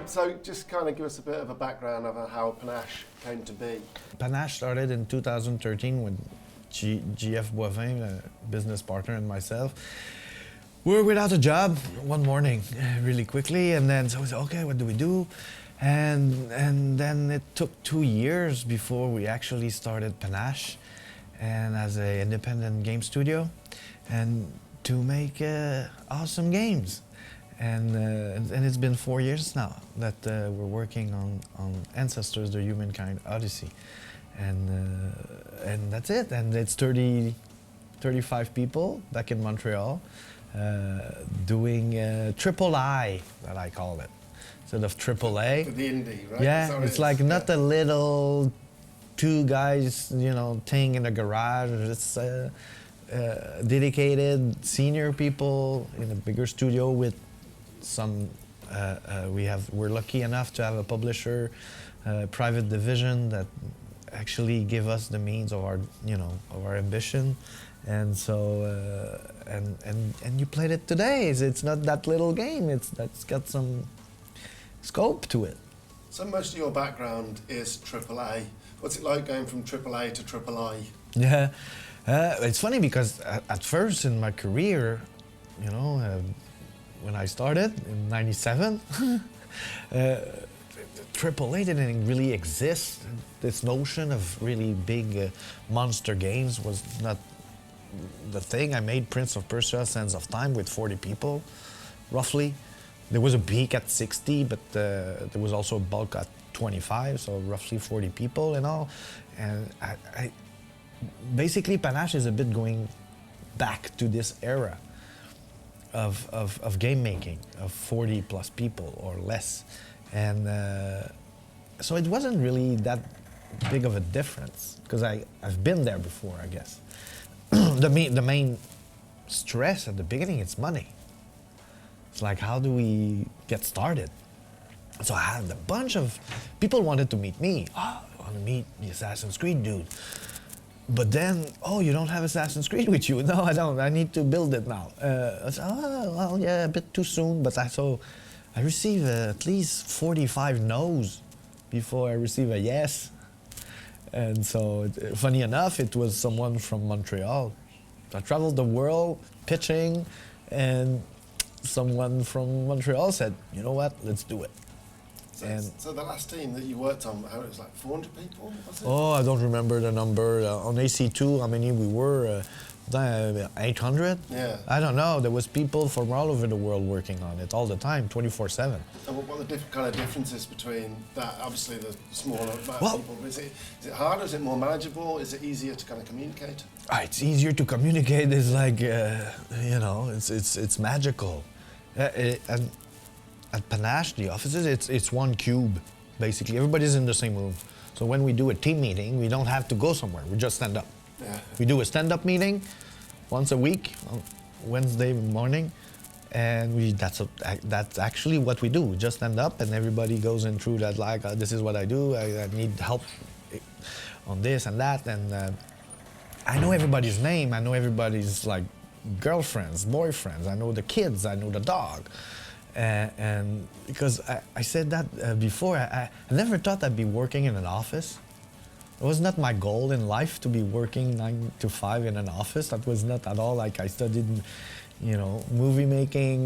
So just kind of give us a bit of a background of how Panache came to be. Panache started in 2013 with GF Boivin, a business partner, and myself. We were without a job one morning, really quickly, and then so we said, okay, what do we do? And then it took 2 years before we actually started Panache, and as an independent game studio, and to make awesome games. And it's been 4 years now that we're working on Ancestors, the Humankind Odyssey. And that's it. And it's 35 people back in Montreal doing triple I, that I call it. Instead of triple A. The indie, right? Yeah, it's like not a little two guys, thing in a garage. It's dedicated senior people in a bigger studio with some. We're lucky enough to have a publisher, private division that actually give us the means of our ambition, and so and you played it today. It's not that little game. That's got some scope to it. So most of your background is AAA. What's it like going from AAA to triple I? Yeah, it's funny because at first in my career, when I started in '97. AAA didn't really exist. This notion of really big monster games was not the thing. I made Prince of Persia: Sands of Time with 40 people, roughly. There was a peak at 60, but there was also a bulk at 25, so roughly 40 people and all. And I basically, Panache is a bit going back to this era of game making, of 40 plus people or less. And so it wasn't really that big of a difference because I've been there before, I guess. The main stress at the beginning is money. It's like, how do we get started? So I had a bunch of people wanted to meet me. Oh, I want to meet the Assassin's Creed dude. But then, you don't have Assassin's Creed with you. No, I don't. I need to build it now. I said, well, yeah, a bit too soon. But I received at least 45 no's before I receive a yes. And so, funny enough, it was someone from Montreal. I traveled the world pitching, and someone from Montreal said, you know what, let's do it. So the last team that you worked on, it was like 400 people, was it? Oh, I don't remember the number. On AC2, how many we were? 800? Yeah. I don't know. There was people from all over the world working on it all the time, 24/7. And what are the kind of differences between that? Obviously, the smaller amount of people. But is it harder? Is it more manageable? Is it easier to kind of communicate? It's easier to communicate. It's like, it's magical. And at Panache, the offices, it's one cube, basically. Everybody's in the same room. So when we do a team meeting, we don't have to go somewhere. We just stand up. Yeah. We do a stand-up meeting once a week, on Wednesday morning, and that's actually what we do. We just stand up, and everybody goes in through that, like, this is what I do, I need help on this and that, and I know everybody's name, I know everybody's, like, girlfriends, boyfriends, I know the kids, I know the dog. And because I said that before, I never thought I'd be working in an office. It was not my goal in life to be working 9 to 5 in an office. That was not at all. Like, I studied, movie making,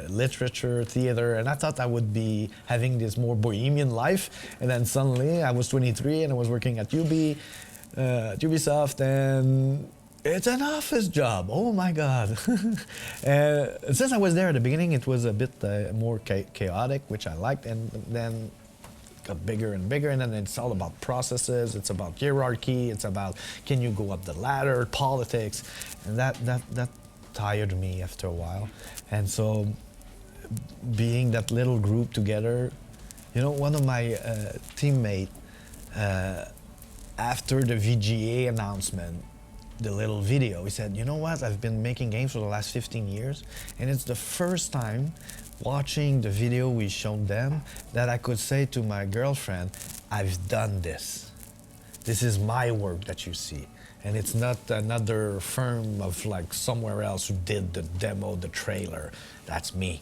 literature, theater, and I thought I would be having this more bohemian life. And then suddenly I was 23 and I was working at Ubisoft, and it's an office job. Oh my God. Since I was there at the beginning, it was a bit more chaotic, which I liked, and then got bigger and bigger, and then it's all about processes, it's about hierarchy, it's about can you go up the ladder, politics, and that tired me after a while. And so being that little group together, one of my teammates, after the VGA announcement, the little video, he said, you know what, I've been making games for the last 15 years, and it's the first time watching the video we showed them that I could say to my girlfriend, I've done this. This is my work that you see. And it's not another firm of like somewhere else who did the demo, the trailer. That's me.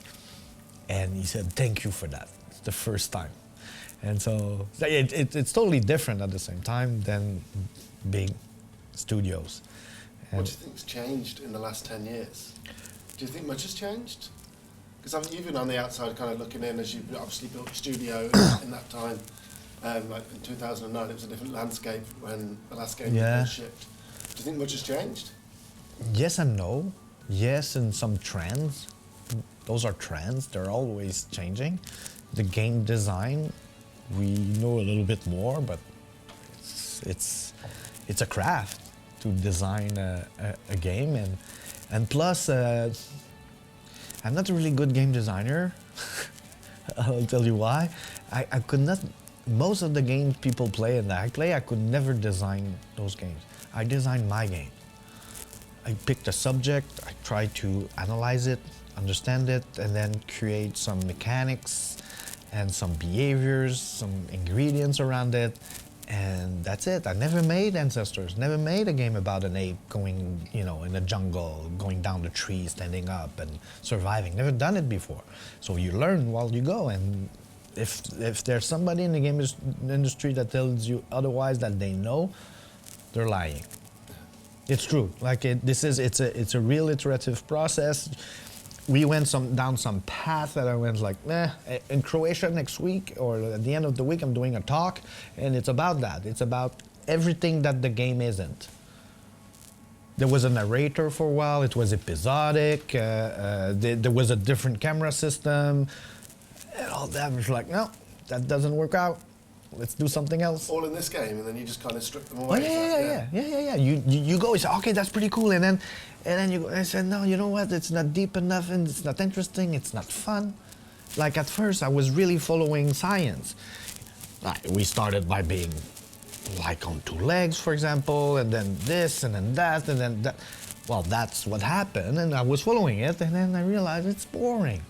And he said, thank you for that. the first time. And so it's totally different at the same time than big studios. What do you think's changed in the last 10 years? Do you think much has changed? Because I mean, you've been on the outside kind of looking in as you obviously built a studio in that time. Like in 2009, it was a different landscape when the last game was shipped. Do you think much has changed? Yes and no. Yes, and some trends. Those are trends. They're always changing. The game design, we know a little bit more, but it's a craft to design a game, and plus I'm not a really good game designer. I'll tell you why. I could not. Most of the games people play and that I play, I could never design those games. I designed my game. I picked a subject, I tried to analyze it, understand it, and then create some mechanics and some behaviors, some ingredients around it, and that's it. I never made Ancestors, never made a game about an ape going, you know, in a jungle, going down the tree, standing up and surviving. Never done it before. So you learn while you go, and if there's somebody in the game industry that tells you otherwise that they know, they're lying. It's true. Like it's a real iterative process. We went down some path that I went like, in Croatia next week or at the end of the week I'm doing a talk, and it's about that. It's about everything that the game isn't. There was a narrator for a while. It was episodic. There was a different camera system, and all that was like, no, that doesn't work out. Let's do something else. All in this game, and then you just kind of strip them away. Oh, yeah. You go, you say, okay, that's pretty cool, and then you go, I said, no, you know what? It's not deep enough, and it's not interesting. It's not fun. Like at first, I was really following science. Like, we started by being like on two legs, for example, and then this, and then that, and then that. Well, that's what happened, and I was following it, and then I realized it's boring.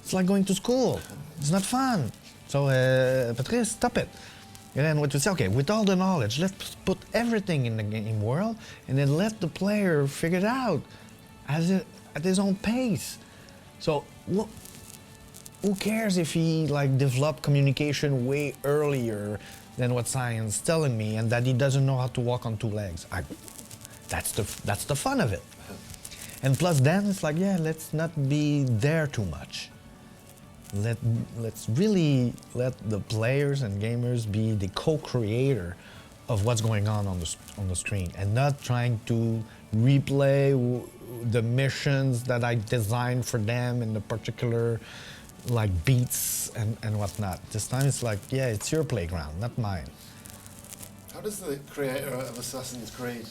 It's like going to school. It's not fun. So, Patrice, stop it. And then what you say, okay, with all the knowledge, let's put everything in the game world and then let the player figure it out at his own pace. So, who cares if he like developed communication way earlier than what science is telling me and that he doesn't know how to walk on two legs? That's the fun of it. And plus then it's like, yeah, let's not be there too much. Let's really let the players and gamers be the co-creator of what's going on the screen, and not trying to replay the missions that I designed for them in the particular like beats and whatnot. This time it's like, yeah, it's your playground, not mine. How does the creator of Assassin's Creed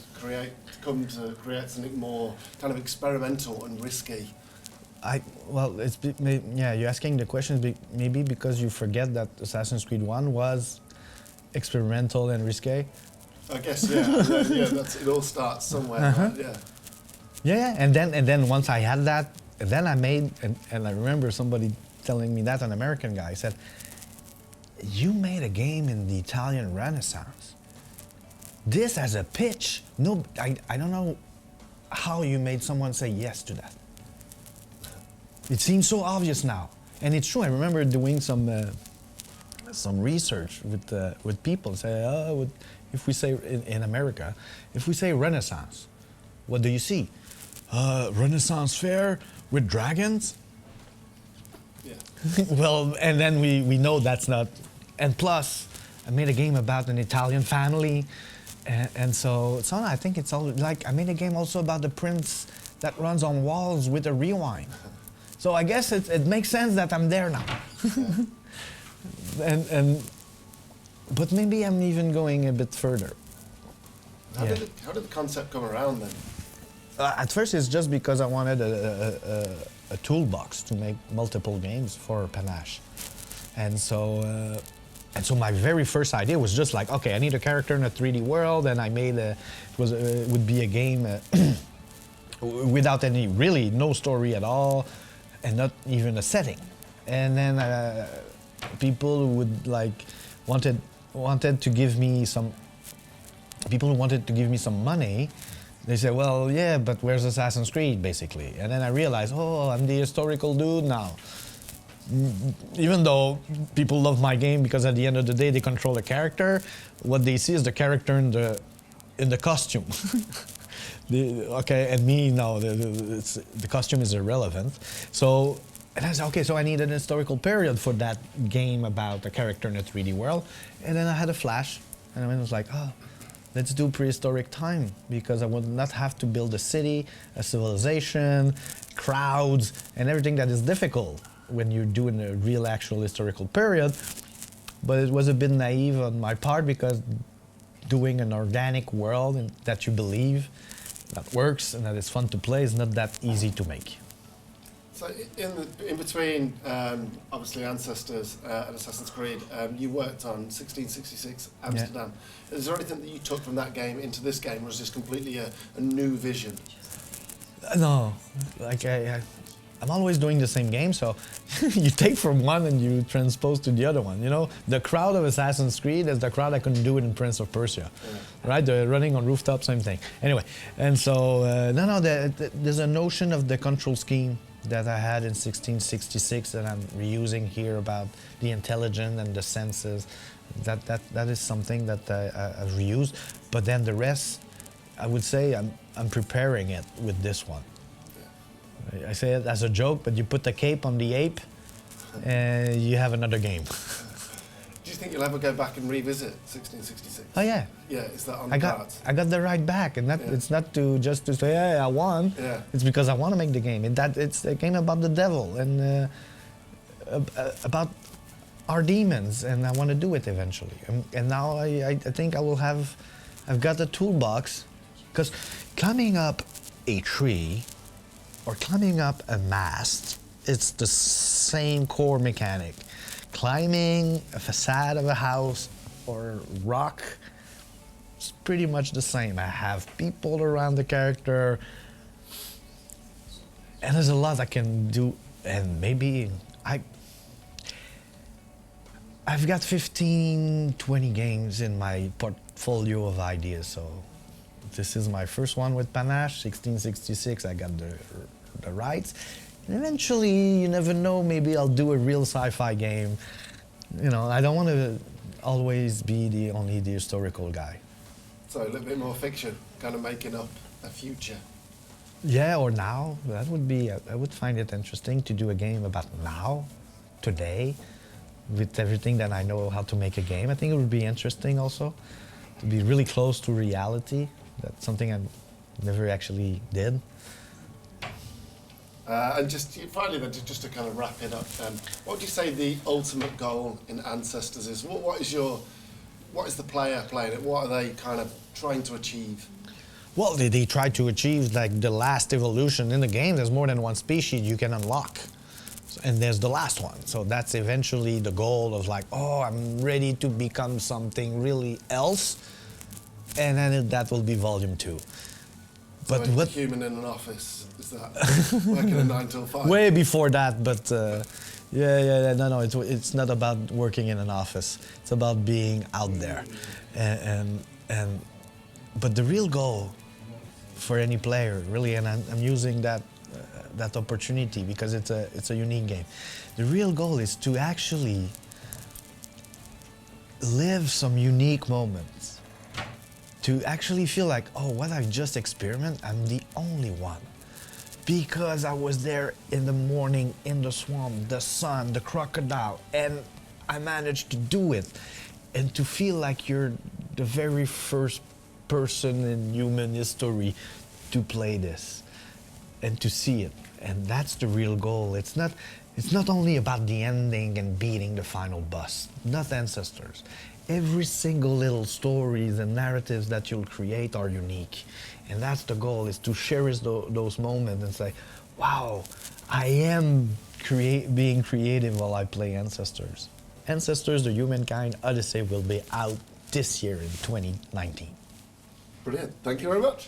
come to create something more kind of experimental and risky? You're asking the question maybe because you forget that Assassin's Creed 1 was experimental and risque. I guess, yeah. It all starts somewhere. Right? Yeah. Yeah, and then once I had that, then I made, and I remember somebody telling me that, an American guy said, "You made a game in the Italian Renaissance. This as a pitch, no, I don't know how you made someone say yes to that. It seems so obvious now." And it's true. I remember doing some research with people. Say, if we say in America, if we say Renaissance, what do you see? Renaissance fair with dragons. Yeah. Well, and then we know that's not. And plus, I made a game about an Italian family, and so I think it's all like I made a game also about the prince that runs on walls with a rewind. So I guess it makes sense that I'm there now. But maybe I'm even going a bit further. How did the concept come around then? At first, it's just because I wanted a toolbox to make multiple games for Panache, and so my very first idea was just like, okay, I need a character in a 3D world, and I made it would be a game without no story at all. And not even a setting, and then people who would wanted to give me some. People who wanted to give me some money, they said, "Well, yeah, but where's Assassin's Creed?" Basically, and then I realized, oh, I'm the historical dude now. even though people love my game because at the end of the day they control the character, what they see is the character in the costume. Okay, and me, no, the costume is irrelevant. So, and I said, okay, so I need an historical period for that game about a character in a 3D world. And then I had a flash, and I was like, oh, let's do prehistoric time, because I would not have to build a city, a civilization, crowds, and everything that is difficult when you're doing a real actual historical period. But it was a bit naive on my part, because doing an organic world that you believe that works and that is fun to play is not that easy to make. So in between, obviously, Ancestors and Assassin's Creed, you worked on 1666 Amsterdam. Yeah. Is there anything that you took from that game into this game, or was this completely a new vision? No, like I'm always doing the same game, so you take from one and you transpose to the other one. You know, the crowd of Assassin's Creed is the crowd I couldn't do it in Prince of Persia, right? The running on rooftops, same thing. Anyway, and so there's a notion of the control scheme that I had in 1666 that I'm reusing here about the intelligence and the senses. That is something that I've reused. But then the rest, I would say I'm preparing it with this one. I say it as a joke, but you put the cape on the ape, and you have another game. Do you think you'll ever go back and revisit 1666? Oh yeah. Yeah, is that on the cards? I got the right back, and it's not just to say, hey, I won. Yeah. It's because I want to make the game. It's a game about the devil and about our demons, and I want to do it eventually. And now I think I've got the toolbox, because climbing up a tree or climbing up a mast, it's the same core mechanic. Climbing a facade of a house or rock, it's pretty much the same. I have people around the character, and there's a lot I can do, and maybe I've got 15, 20 games in my portfolio of ideas, so this is my first one with Panache, 1666, I got the rights. And eventually, you never know, maybe I'll do a real sci-fi game. You know, I don't want to always be only the historical guy. So a little bit more fiction, kind of making up a future. Yeah, or now. That would be, I would find it interesting to do a game about now, today, with everything that I know how to make a game. I think it would be interesting also to be really close to reality. That's something I never actually did. And just finally, then, just to kind of wrap it up, what would you say the ultimate goal in Ancestors is? What is the player playing it? What are they kind of trying to achieve? Well, they try to achieve like the last evolution in the game. There's more than one species you can unlock, and there's the last one. So that's eventually the goal of like, oh, I'm ready to become something really else, and then that will be volume 2. But what human in an office is that working a 9 till 5? Way before that, but no, it's not about working in an office. It's about being out there, but the real goal for any player, really, and I'm using that opportunity because it's a unique game. The real goal is to actually live some unique moments. To actually feel like, oh, what I've just experienced, I'm the only one. Because I was there in the morning, in the swamp, the sun, the crocodile, and I managed to do it. And to feel like you're the very first person in human history to play this and to see it. And that's the real goal. It's not only about the ending and beating the final boss, not Ancestors. Every single little stories and narratives that you'll create are unique. And that's the goal, is to cherish those moments and say, wow, I am being creative while I play Ancestors. Ancestors, the Humankind Odyssey will be out this year in 2019. Brilliant. Thank you very much.